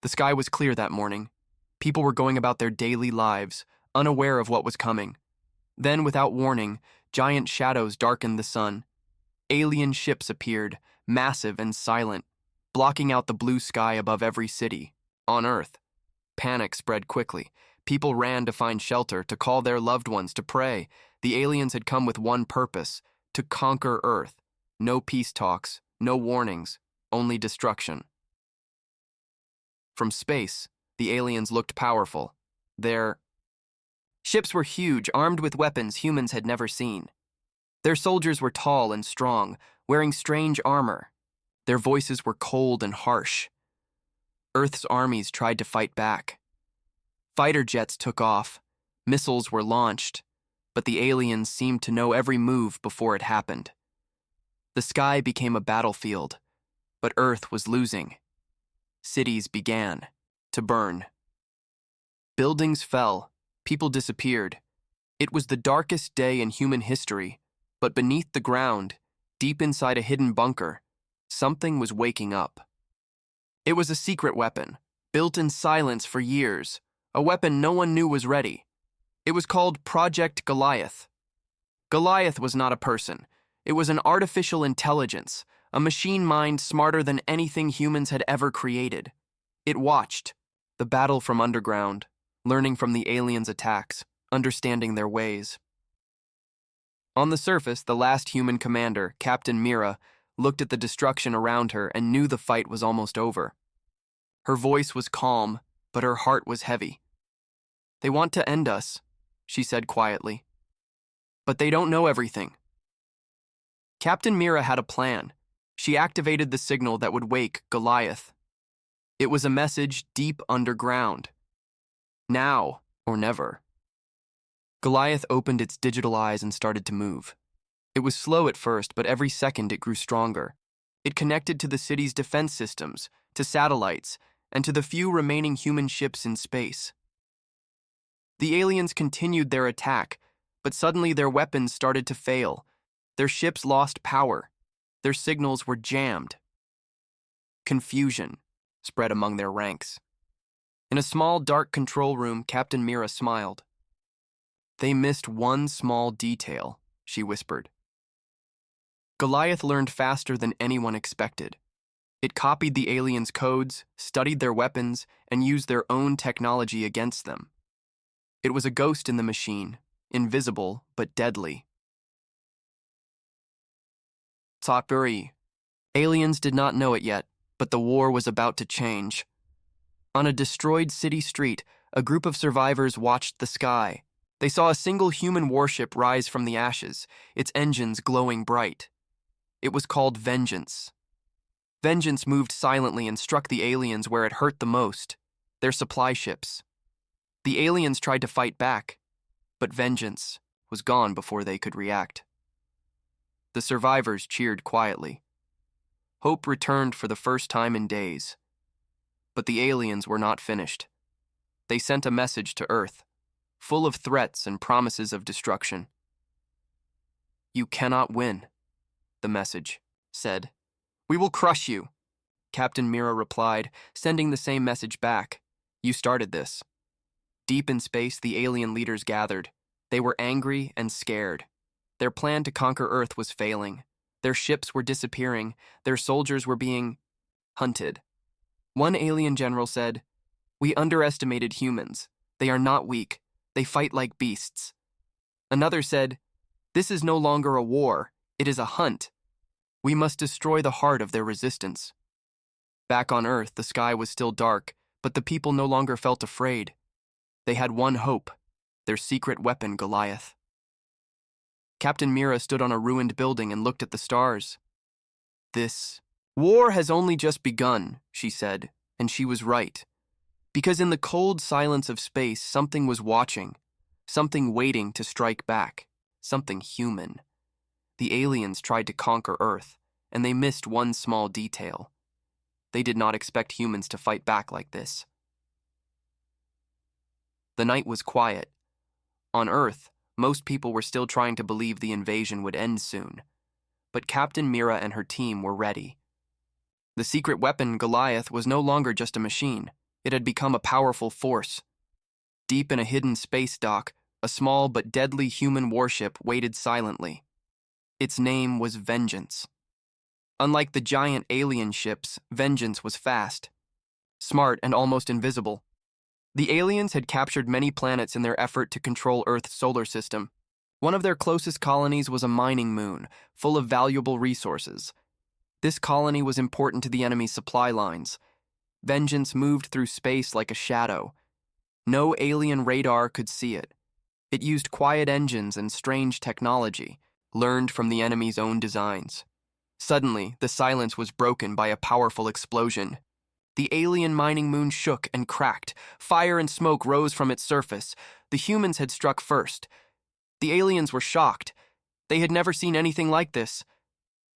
The sky was clear that morning. People were going about their daily lives, unaware of what was coming. Then, without warning, giant shadows darkened the sun. Alien ships appeared, massive and silent, blocking out the blue sky above every city. On Earth, panic spread quickly. People ran to find shelter, to call their loved ones, to pray. The aliens had come with one purpose: to conquer Earth. No peace talks, no warnings, only destruction. From space, the aliens looked powerful. Their ships were huge, armed with weapons humans had never seen. Their soldiers were tall and strong, wearing strange armor. Their voices were cold and harsh. Earth's armies tried to fight back. Fighter jets took off, missiles were launched, but the aliens seemed to know every move before it happened. The sky became a battlefield, but Earth was losing. Cities began to burn. Buildings fell, people disappeared. It was the darkest day in human history, but beneath the ground, deep inside a hidden bunker, something was waking up. It was a secret weapon, built in silence for years, a weapon no one knew was ready. It was called Project Goliath. Goliath was not a person. It was an artificial intelligence, a machine mind smarter than anything humans had ever created. It watched the battle from underground, learning from the aliens' attacks, understanding their ways. On the surface, the last human commander, Captain Mira, looked at the destruction around her and knew the fight was almost over. Her voice was calm, but her heart was heavy. "They want to end us," she said quietly. "But they don't know everything." Captain Mira had a plan. She activated the signal that would wake Goliath. It was a message deep underground. Now or never. Goliath opened its digital eyes and started to move. It was slow at first, but every second it grew stronger. It connected to the city's defense systems, to satellites, and to the few remaining human ships in space. The aliens continued their attack, but suddenly their weapons started to fail. Their ships lost power. Their signals were jammed. Confusion spread among their ranks. In a small, dark control room, Captain Mira smiled. "They missed one small detail," she whispered. Goliath learned faster than anyone expected. It copied the aliens' codes, studied their weapons, and used their own technology against them. It was a ghost in the machine, invisible but deadly. Sapuri. Aliens did not know it yet, but the war was about to change. On a destroyed city street, a group of survivors watched the sky. They saw a single human warship rise from the ashes, its engines glowing bright. It was called Vengeance. Vengeance moved silently and struck the aliens where it hurt the most, their supply ships. The aliens tried to fight back, but Vengeance was gone before they could react. The survivors cheered quietly. Hope returned for the first time in days. But the aliens were not finished. They sent a message to Earth, full of threats and promises of destruction. "You cannot win," the message said. "We will crush you," Captain Mira replied, sending the same message back. "You started this." Deep in space, the alien leaders gathered. They were angry and scared. Their plan to conquer Earth was failing. Their ships were disappearing. Their soldiers were being hunted. One alien general said, "We underestimated humans. They are not weak. They fight like beasts." Another said, "This is no longer a war. It is a hunt. We must destroy the heart of their resistance." Back on Earth, the sky was still dark, but the people no longer felt afraid. They had one hope, their secret weapon, Goliath. Captain Mira stood on a ruined building and looked at the stars. "This war has only just begun," she said, and she was right. Because in the cold silence of space, something was watching, something waiting to strike back, something human. The aliens tried to conquer Earth, and they missed one small detail. They did not expect humans to fight back like this. The night was quiet. On Earth, most people were still trying to believe the invasion would end soon. But Captain Mira and her team were ready. The secret weapon, Goliath, was no longer just a machine. It had become a powerful force. Deep in a hidden space dock, a small but deadly human warship waited silently. Its name was Vengeance. Unlike the giant alien ships, Vengeance was fast, smart, and almost invisible. The aliens had captured many planets in their effort to control Earth's solar system. One of their closest colonies was a mining moon, full of valuable resources. This colony was important to the enemy's supply lines. Vengeance moved through space like a shadow. No alien radar could see it. It used quiet engines and strange technology, learned from the enemy's own designs. Suddenly, the silence was broken by a powerful explosion. The alien mining moon shook and cracked. Fire and smoke rose from its surface. The humans had struck first. The aliens were shocked. They had never seen anything like this.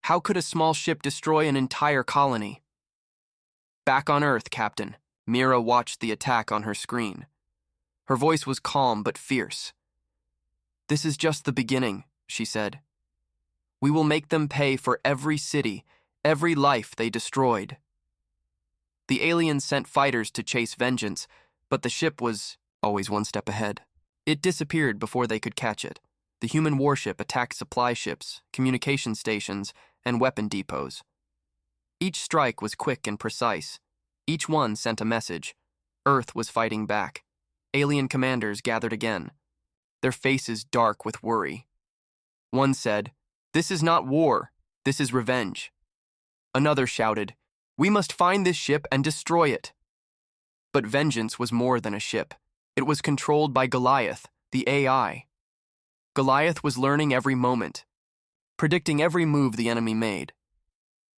How could a small ship destroy an entire colony? Back on Earth, Captain. Mira watched the attack on her screen. Her voice was calm but fierce. "This is just the beginning," she said. "We will make them pay for every city, every life they destroyed." The aliens sent fighters to chase Vengeance, but the ship was always one step ahead. It disappeared before they could catch it. The human warship attacked supply ships, communication stations, and weapon depots. Each strike was quick and precise. Each one sent a message. Earth was fighting back. Alien commanders gathered again, their faces dark with worry. One said, "This is not war, this is revenge." Another shouted, "We must find this ship and destroy it." But Vengeance was more than a ship. It was controlled by Goliath, the AI. Goliath was learning every moment, predicting every move the enemy made.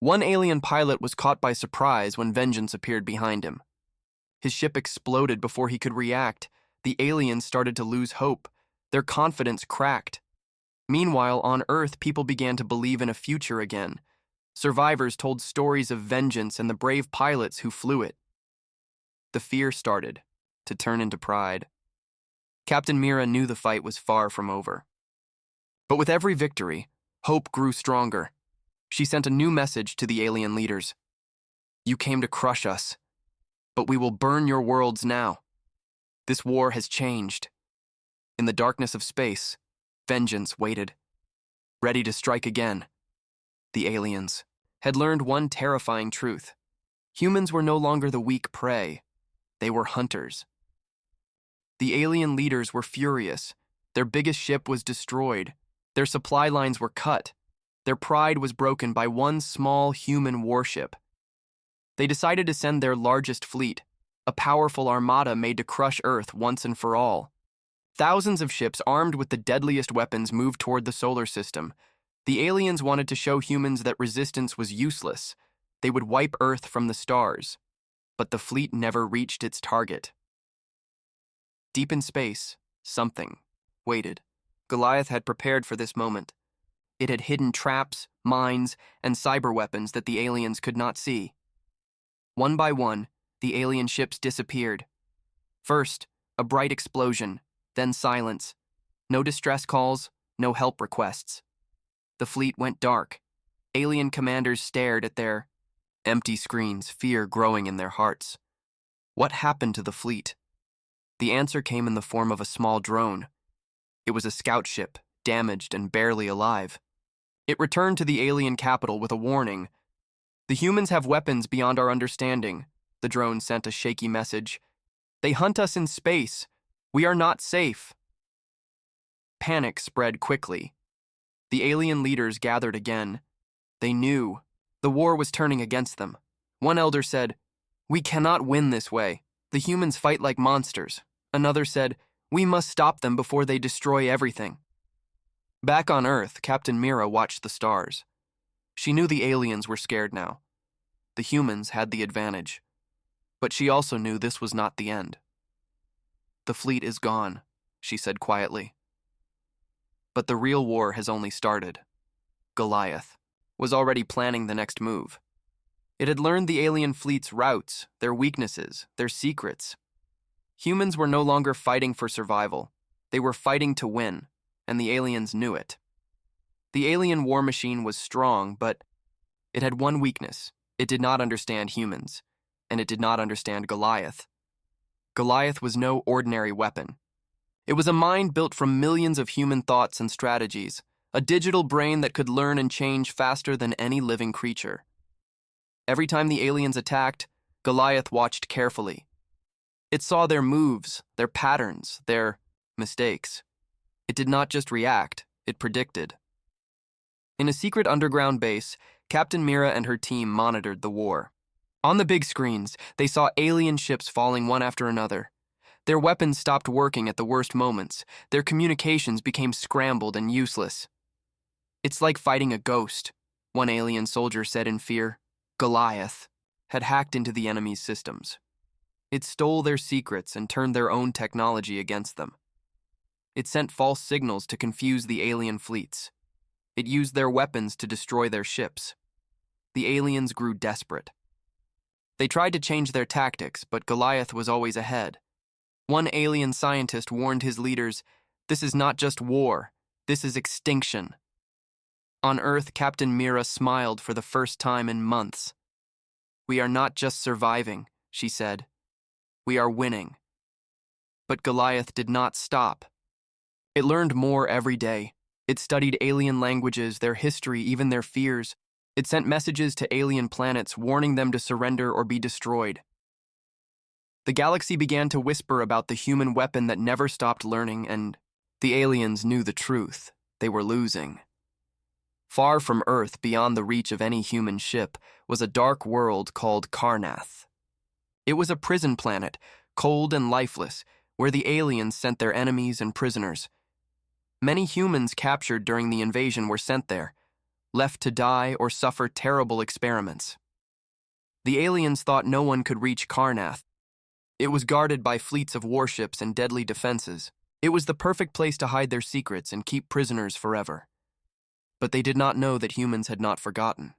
One alien pilot was caught by surprise when Vengeance appeared behind him. His ship exploded before he could react. The aliens started to lose hope. Their confidence cracked. Meanwhile, on Earth, people began to believe in a future again. Survivors told stories of Vengeance and the brave pilots who flew it. The fear started to turn into pride. Captain Mira knew the fight was far from over. But with every victory, hope grew stronger. She sent a new message to the alien leaders. "You came to crush us, but we will burn your worlds now. This war has changed." In the darkness of space, Vengeance waited, ready to strike again. The aliens had learned one terrifying truth. Humans were no longer the weak prey. They were hunters. The alien leaders were furious. Their biggest ship was destroyed. Their supply lines were cut. Their pride was broken by one small human warship. They decided to send their largest fleet, a powerful armada made to crush Earth once and for all. Thousands of ships armed with the deadliest weapons moved toward the solar system. The aliens wanted to show humans that resistance was useless. They would wipe Earth from the stars. But the fleet never reached its target. Deep in space, something waited. Goliath had prepared for this moment. It had hidden traps, mines, and cyber weapons that the aliens could not see. One by one, the alien ships disappeared. First, a bright explosion, then silence. No distress calls, no help requests. The fleet went dark. Alien commanders stared at their empty screens, fear growing in their hearts. What happened to the fleet? The answer came in the form of a small drone. It was a scout ship, damaged and barely alive. It returned to the alien capital with a warning. "The humans have weapons beyond our understanding," the drone sent a shaky message. "They hunt us in space. We are not safe." Panic spread quickly. The alien leaders gathered again. They knew the war was turning against them. One elder said, "We cannot win this way. The humans fight like monsters." Another said, "We must stop them before they destroy everything." Back on Earth, Captain Mira watched the stars. She knew the aliens were scared now. The humans had the advantage. But she also knew this was not the end. "The fleet is gone," she said quietly. But the real war has only started. Goliath was already planning the next move. It had learned the alien fleet's routes, their weaknesses, their secrets. Humans were no longer fighting for survival. They were fighting to win, and the aliens knew it. The alien war machine was strong, but it had one weakness. It did not understand humans, and it did not understand Goliath. Goliath was no ordinary weapon. It was a mind built from millions of human thoughts and strategies, a digital brain that could learn and change faster than any living creature. Every time the aliens attacked, Goliath watched carefully. It saw their moves, their patterns, their mistakes. It did not just react, it predicted. In a secret underground base, Captain Mira and her team monitored the war. On the big screens, they saw alien ships falling one after another. Their weapons stopped working at the worst moments. Their communications became scrambled and useless. "It's like fighting a ghost," one alien soldier said in fear. Goliath had hacked into the enemy's systems. It stole their secrets and turned their own technology against them. It sent false signals to confuse the alien fleets. It used their weapons to destroy their ships. The aliens grew desperate. They tried to change their tactics, but Goliath was always ahead. One alien scientist warned his leaders, "This is not just war, this is extinction." On Earth, Captain Mira smiled for the first time in months. "We are not just surviving," she said. "We are winning." But Goliath did not stop. It learned more every day. It studied alien languages, their history, even their fears. It sent messages to alien planets warning them to surrender or be destroyed. The galaxy began to whisper about the human weapon that never stopped learning, and the aliens knew the truth. They were losing. Far from Earth, beyond the reach of any human ship, was a dark world called Karnath. It was a prison planet, cold and lifeless, where the aliens sent their enemies and prisoners. Many humans captured during the invasion were sent there, left to die or suffer terrible experiments. The aliens thought no one could reach Karnath. It was guarded by fleets of warships and deadly defenses. It was the perfect place to hide their secrets and keep prisoners forever. But they did not know that humans had not forgotten.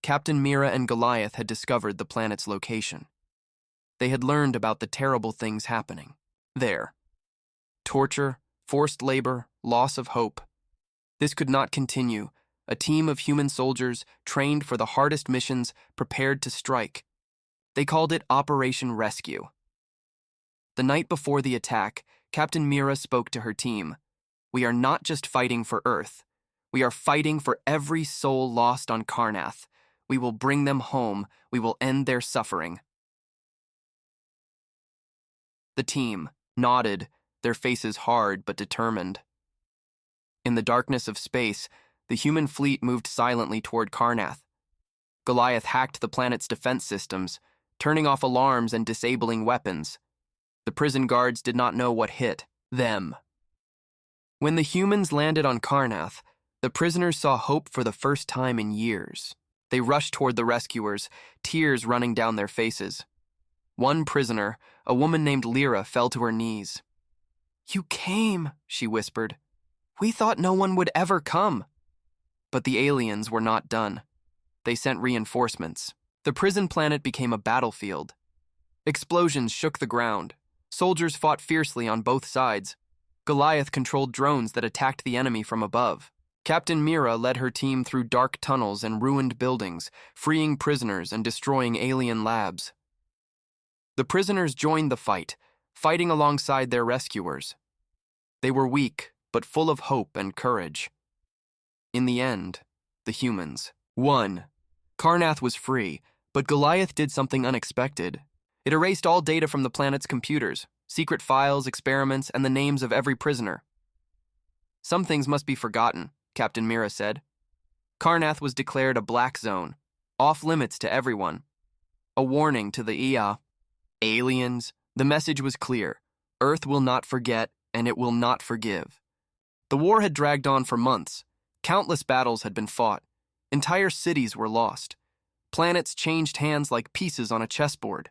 Captain Mira and Goliath had discovered the planet's location. They had learned about the terrible things happening there. Torture, forced labor, loss of hope. This could not continue. A team of human soldiers, trained for the hardest missions, prepared to strike. They called it Operation Rescue. The night before the attack, Captain Mira spoke to her team. "We are not just fighting for Earth. We are fighting for every soul lost on Karnath. We will bring them home. We will end their suffering." The team nodded, their faces hard but determined. In the darkness of space, the human fleet moved silently toward Karnath. Goliath hacked the planet's defense systems, turning off alarms and disabling weapons. The prison guards did not know what hit them. When the humans landed on Karnath, the prisoners saw hope for the first time in years. They rushed toward the rescuers, tears running down their faces. One prisoner, a woman named Lyra, fell to her knees. "You came," she whispered. "We thought no one would ever come." But the aliens were not done. They sent reinforcements. The prison planet became a battlefield. Explosions shook the ground. Soldiers fought fiercely on both sides. Goliath controlled drones that attacked the enemy from above. Captain Mira led her team through dark tunnels and ruined buildings, freeing prisoners and destroying alien labs. The prisoners joined the fight, fighting alongside their rescuers. They were weak, but full of hope and courage. In the end, the humans won. Karnath was free, but Goliath did something unexpected. It erased all data from the planet's computers, secret files, experiments, and the names of every prisoner. "Some things must be forgotten," Captain Mira said. Karnath was declared a black zone, off limits to everyone. A warning to the aliens. The message was clear. Earth will not forget, and it will not forgive. The war had dragged on for months. Countless battles had been fought. Entire cities were lost. Planets changed hands like pieces on a chessboard.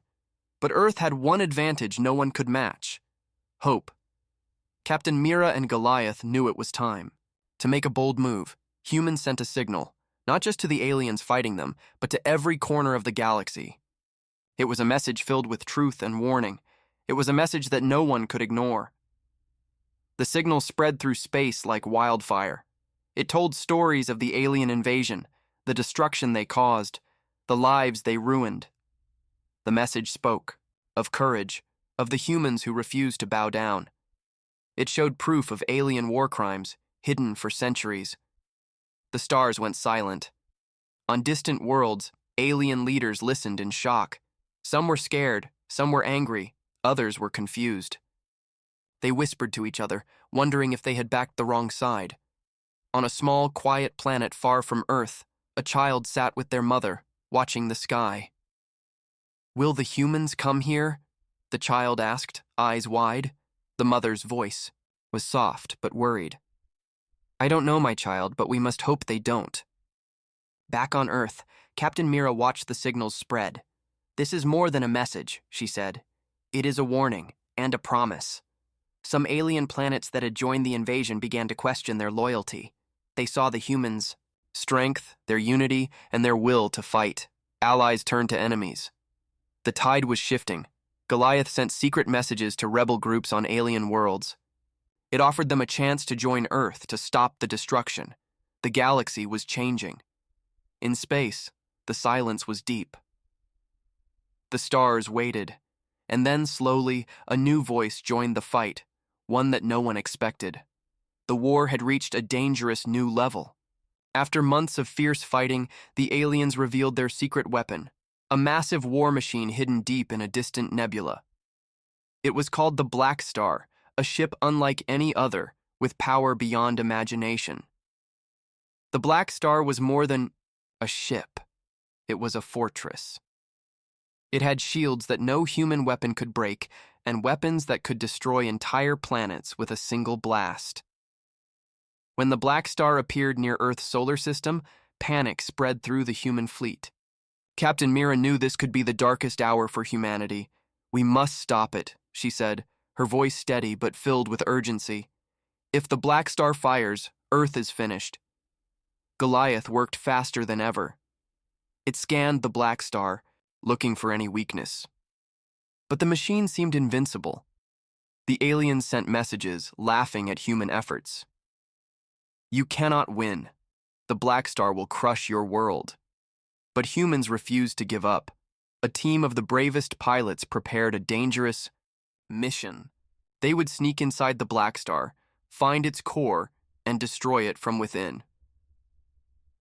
But Earth had one advantage no one could match: hope. Captain Mira and Goliath knew it was time. To make a bold move, humans sent a signal, not just to the aliens fighting them, but to every corner of the galaxy. It was a message filled with truth and warning. It was a message that no one could ignore. The signal spread through space like wildfire. It told stories of the alien invasion, the destruction they caused, the lives they ruined. The message spoke of courage, of the humans who refused to bow down. It showed proof of alien war crimes hidden for centuries. The stars went silent. On distant worlds, alien leaders listened in shock. Some were scared, some were angry, others were confused. They whispered to each other, wondering if they had backed the wrong side. On a small, quiet planet far from Earth, a child sat with their mother, watching the sky. "Will the humans come here?" the child asked, eyes wide. The mother's voice was soft but worried. "I don't know, my child, but we must hope they don't." Back on Earth, Captain Mira watched the signals spread. "This is more than a message," she said. "It is a warning and a promise." Some alien planets that had joined the invasion began to question their loyalty. They saw the humans' strength, their unity, and their will to fight. Allies turned to enemies. The tide was shifting. Goliath sent secret messages to rebel groups on alien worlds. It offered them a chance to join Earth to stop the destruction. The galaxy was changing. In space, the silence was deep. The stars waited, and then slowly a new voice joined the fight, one that no one expected. The war had reached a dangerous new level. After months of fierce fighting, the aliens revealed their secret weapon, a massive war machine hidden deep in a distant nebula. It was called the Black Star, a ship unlike any other, with power beyond imagination. The Black Star was more than a ship. It was a fortress. It had shields that no human weapon could break, and weapons that could destroy entire planets with a single blast. When the Black Star appeared near Earth's solar system, panic spread through the human fleet. Captain Mira knew this could be the darkest hour for humanity. "We must stop it," she said, her voice steady but filled with urgency. "If the Black Star fires, Earth is finished." Goliath worked faster than ever. It scanned the Black Star, looking for any weakness. But the machine seemed invincible. The aliens sent messages, laughing at human efforts. "You cannot win. The Black Star will crush your world." But humans refused to give up. A team of the bravest pilots prepared a dangerous mission. They would sneak inside the Black Star, find its core, and destroy it from within.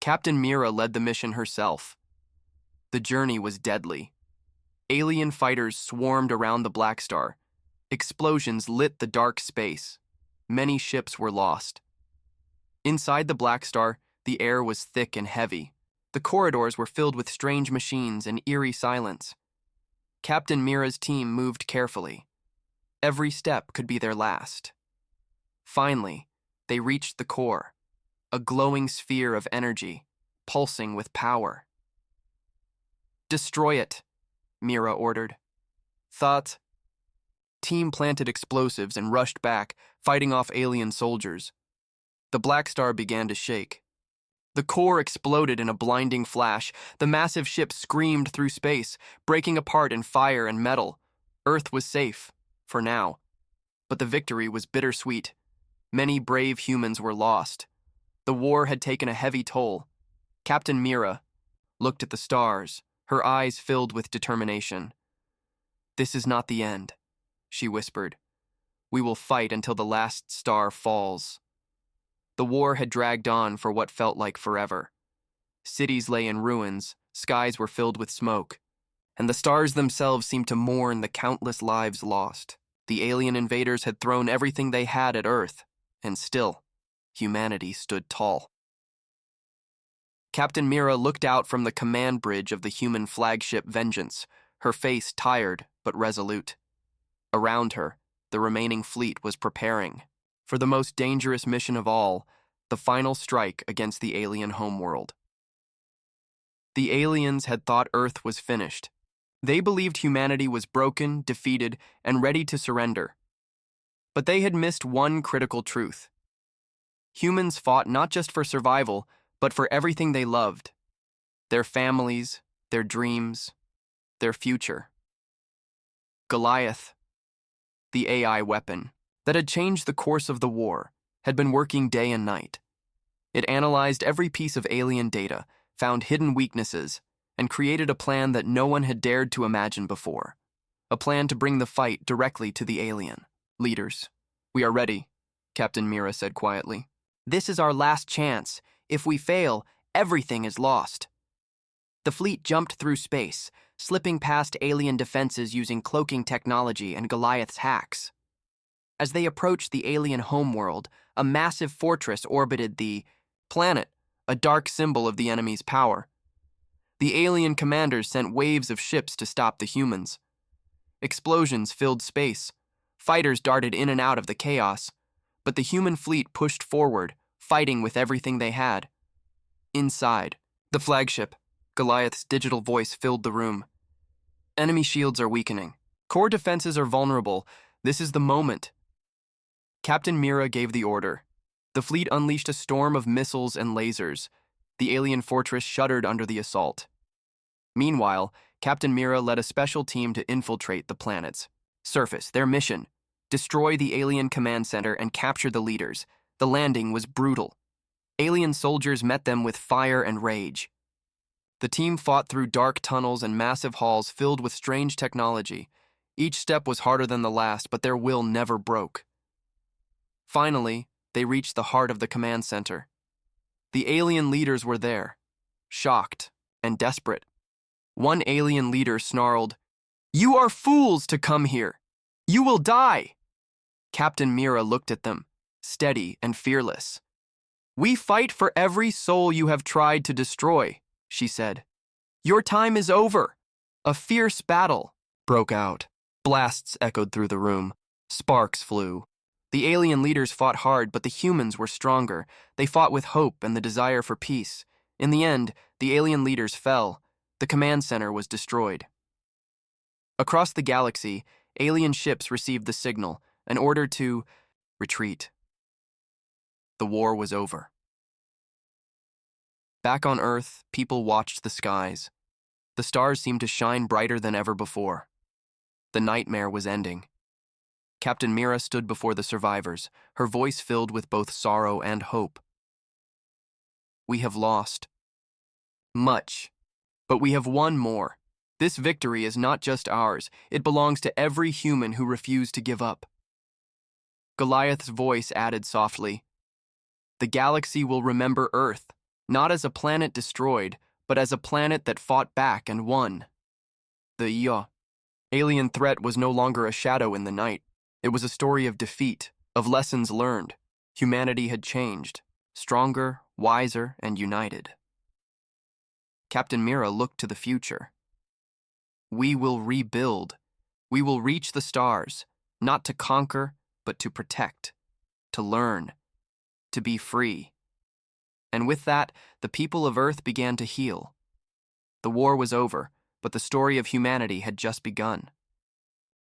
Captain Mira led the mission herself. The journey was deadly. Alien fighters swarmed around the Black Star. Explosions lit the dark space. Many ships were lost. Inside the Black Star, the air was thick and heavy. The corridors were filled with strange machines and eerie silence. Captain Mira's team moved carefully. Every step could be their last. Finally, they reached the core, a glowing sphere of energy, pulsing with power. "Destroy it," Mira ordered. Thought. Team planted explosives and rushed back, fighting off alien soldiers. The Black Star began to shake. The core exploded in a blinding flash. The massive ship screamed through space, breaking apart in fire and metal. Earth was safe, for now. But the victory was bittersweet. Many brave humans were lost. The war had taken a heavy toll. Captain Mira looked at the stars, her eyes filled with determination. "This is not the end," she whispered. "We will fight until the last star falls." The war had dragged on for what felt like forever. Cities lay in ruins, skies were filled with smoke, and the stars themselves seemed to mourn the countless lives lost. The alien invaders had thrown everything they had at Earth, and still, humanity stood tall. Captain Mira looked out from the command bridge of the human flagship Vengeance, her face tired but resolute. Around her, the remaining fleet was preparing for the most dangerous mission of all, the final strike against the alien homeworld. The aliens had thought Earth was finished. They believed humanity was broken, defeated, and ready to surrender. But they had missed one critical truth. Humans fought not just for survival, but for everything they loved: their families, their dreams, their future. Goliath, the AI weapon that had changed the course of the war, had been working day and night. It analyzed every piece of alien data, found hidden weaknesses, and created a plan that no one had dared to imagine before. a plan to bring the fight directly to the alien. Leaders, we are ready, Captain Mira said quietly. This is our last chance. If we fail, everything is lost. The fleet jumped through space, slipping past alien defenses using cloaking technology and Goliath's hacks. As they approached the alien homeworld, a massive fortress orbited the planet, a dark symbol of the enemy's power. The alien commanders sent waves of ships to stop the humans. Explosions filled space. Fighters darted in and out of the chaos, but the human fleet pushed forward, fighting with everything they had. Inside, the flagship, Goliath's digital voice filled the room. Enemy shields are weakening. Core defenses are vulnerable. This is the moment. Captain Mira gave the order. The fleet unleashed a storm of missiles and lasers. The alien fortress shuddered under the assault. Meanwhile, Captain Mira led a special team to infiltrate the planet's surface. Their mission: destroy the alien command center and capture the leaders. The landing was brutal. Alien soldiers met them with fire and rage. The team fought through dark tunnels and massive halls filled with strange technology. Each step was harder than the last, but their will never broke. Finally, they reached the heart of the command center. The alien leaders were there, shocked and desperate. One alien leader snarled, "You are fools to come here. You will die." Captain Mira looked at them, steady and fearless. "We fight for every soul you have tried to destroy," she said. "Your time is over." A fierce battle broke out. Blasts echoed through the room. Sparks flew. The alien leaders fought hard, but the humans were stronger. They fought with hope and the desire for peace. In the end, the alien leaders fell. The command center was destroyed. Across the galaxy, alien ships received the signal, an order to retreat. The war was over. Back on Earth, people watched the skies. The stars seemed to shine brighter than ever before. The nightmare was ending. Captain Mira stood before the survivors, her voice filled with both sorrow and hope. We have lost much, but we have won more. This victory is not just ours, it belongs to every human who refused to give up. Goliath's voice added softly, "The galaxy will remember Earth, not as a planet destroyed, but as a planet that fought back and won." The alien threat was no longer a shadow in the night. It was a story of defeat, of lessons learned. Humanity had changed, stronger, wiser, and united. Captain Mira looked to the future. We will rebuild. We will reach the stars, not to conquer, but to protect, to learn, to be free. And with that, the people of Earth began to heal. The war was over, but the story of humanity had just begun.